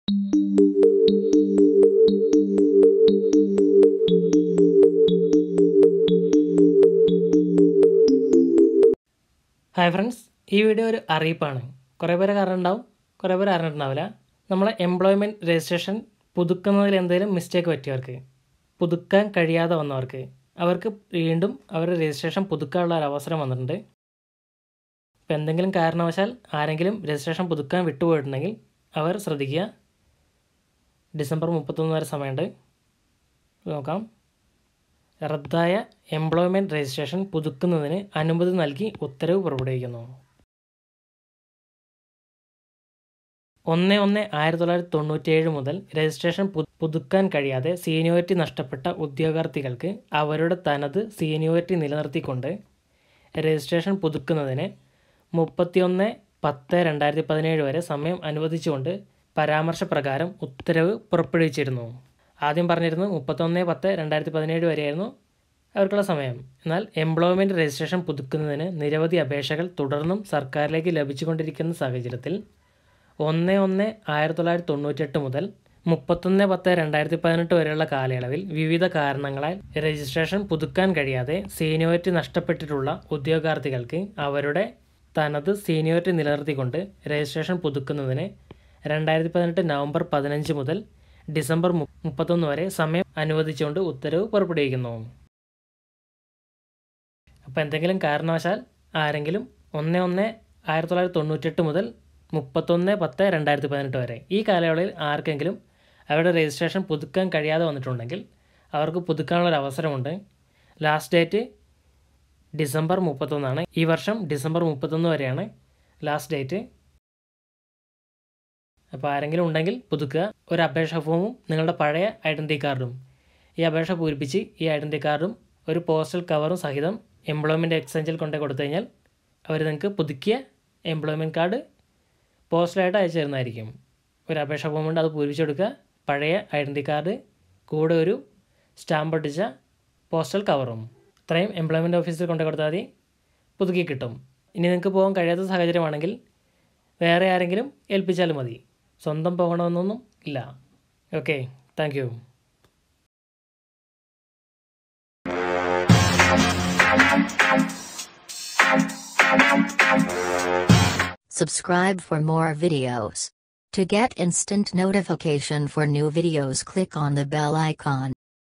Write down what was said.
Hi friends, ഈ video ഒരു അറിയിപ്പാണ്. കുറേ പേര് അറിഞ്ഞിട്ടുണ്ടാവും, കുറേ പേര് അറിഞ്ഞിട്ടുണ്ടാവില്ല. നമ്മളെ എംപ്ലോയ്മെൻറ്റ് രജിസ്ട്രേഷൻ പുതുക്കുന്നതിൽ എന്തെങ്കിലും മിസ്റ്റേക്ക് പറ്റിയവർക്ക്, പുതുക്കാൻ കഴിയാതെ വന്നവർക്ക്, അവർക്ക് വീണ്ടും അവരുടെ രജിസ്ട്രേഷൻ പുതുക്കാനുള്ള ഒരു അവസരം വന്നിട്ടുണ്ട്. ഇപ്പോൾ എന്തെങ്കിലും കാരണവശാൽ ആരെങ്കിലും രജിസ്ട്രേഷൻ പുതുക്കാൻ വിട്ടുപോയിട്ടുണ്ടെങ്കിൽ അവർ ശ്രദ്ധിക്കുക. ഡിസംബർ 31 വരെ സമയമുണ്ട്. നോക്കാം. റദ്ദായ എംപ്ലോയ്മെൻറ്റ് രജിസ്ട്രേഷൻ പുതുക്കുന്നതിന് അനുമതി നൽകി ഉത്തരവ് പുറപ്പെടുവിക്കുന്നു. 1/1/1997 മുതൽ രജിസ്ട്രേഷൻ പുതുക്കാൻ കഴിയാതെ സീനിയോറിറ്റി നഷ്ടപ്പെട്ട ഉദ്യോഗാർത്ഥികൾക്ക് അവരുടെ തനത് സീനിയോറിറ്റി നിലനിർത്തിക്കൊണ്ട് രജിസ്ട്രേഷൻ പുതുക്കുന്നതിന് 31/10/2017 വരെ സമയം അനുവദിച്ചുകൊണ്ട് പരാമർശപ്രകാരം ഉത്തരവ് പുറപ്പെടുവിച്ചിരുന്നു. ആദ്യം പറഞ്ഞിരുന്നു 31/10/2017 വരെയായിരുന്നു അവർക്കുള്ള സമയം. എന്നാൽ എംപ്ലോയ്മെൻറ്റ് രജിസ്ട്രേഷൻ പുതുക്കുന്നതിന് നിരവധി അപേക്ഷകൾ തുടർന്നും സർക്കാരിലേക്ക് ലഭിച്ചുകൊണ്ടിരിക്കുന്ന സാഹചര്യത്തിൽ 1/1/1998 മുതൽ 31/10/2018 വരെയുള്ള കാലയളവിൽ വിവിധ കാരണങ്ങളാൽ രജിസ്ട്രേഷൻ പുതുക്കാൻ കഴിയാതെ സീനിയോറിറ്റി നഷ്ടപ്പെട്ടിട്ടുള്ള ഉദ്യോഗാർത്ഥികൾക്ക് അവരുടെ തനത് സീനിയോറിറ്റി നിലനിർത്തിക്കൊണ്ട് രജിസ്ട്രേഷൻ പുതുക്കുന്നതിന് 2018 നവംബർ 15 മുതൽ ഡിസംബർ 31 വരെ സമയം അനുവദിച്ചുകൊണ്ട് ഉത്തരവ് പുറപ്പെടുവിക്കുന്നു. അപ്പോൾ എന്തെങ്കിലും കാരണവശാൽ ആരെങ്കിലും 1/1/1998 മുതൽ 31/10/2018 വരെ ഈ കാലയളവിൽ ആർക്കെങ്കിലും അവരുടെ രജിസ്ട്രേഷൻ പുതുക്കാൻ കഴിയാതെ വന്നിട്ടുണ്ടെങ്കിൽ അവർക്ക് പുതുക്കാനുള്ളൊരു അവസരമുണ്ട്. ലാസ്റ്റ് ഡേറ്റ് ഡിസംബർ 31 ഈ വർഷം ഡിസംബർ 31 വരെയാണ് ലാസ്റ്റ് ഡേറ്റ്. അപ്പോൾ ആരെങ്കിലും ഉണ്ടെങ്കിൽ പുതുക്കുക. ഒരു അപേക്ഷാ ഫോമും നിങ്ങളുടെ പഴയ ഐഡൻറ്റിറ്റി കാർഡും, ഈ അപേക്ഷ പൂരിപ്പിച്ച് ഈ ഐഡൻറ്റിറ്റി കാർഡും ഒരു പോസ്റ്റൽ കവറും സഹിതം എംപ്ലോയ്മെൻറ്റ് എക്സ്ചേഞ്ചിൽ കൊണ്ടു കൊടുത്തു കഴിഞ്ഞാൽ അവർ നിങ്ങൾക്ക് പുതുക്കിയ എംപ്ലോയ്മെൻറ്റ് കാർഡ് പോസ്റ്റലായിട്ട് അയച്ചു തരുന്നതായിരിക്കും. ഒരു അപേക്ഷാ ഫോമുണ്ട്, അത് പൂരിപ്പിച്ചെടുക്കുക. പഴയ ഐഡൻറ്റിറ്റി കാർഡ് കൂടെ ഒരു സ്റ്റാമ്പ് ഒട്ടിച്ച പോസ്റ്റൽ കവറും, ഇത്രയും എംപ്ലോയ്മെൻറ്റ് ഓഫീസിൽ കൊണ്ടു കൊടുത്താൽ മതി, പുതുക്കി കിട്ടും. ഇനി നിങ്ങൾക്ക് പോകാൻ കഴിയാത്ത സാഹചര്യമാണെങ്കിൽ വേറെ ആരെങ്കിലും ഏൽപ്പിച്ചാലും മതി, സ്വന്തം പോകണമെന്നൊന്നും ഇല്ല. Okay, thank you. Subscribe for more videos. To get instant notification for new videos, click on the bell icon.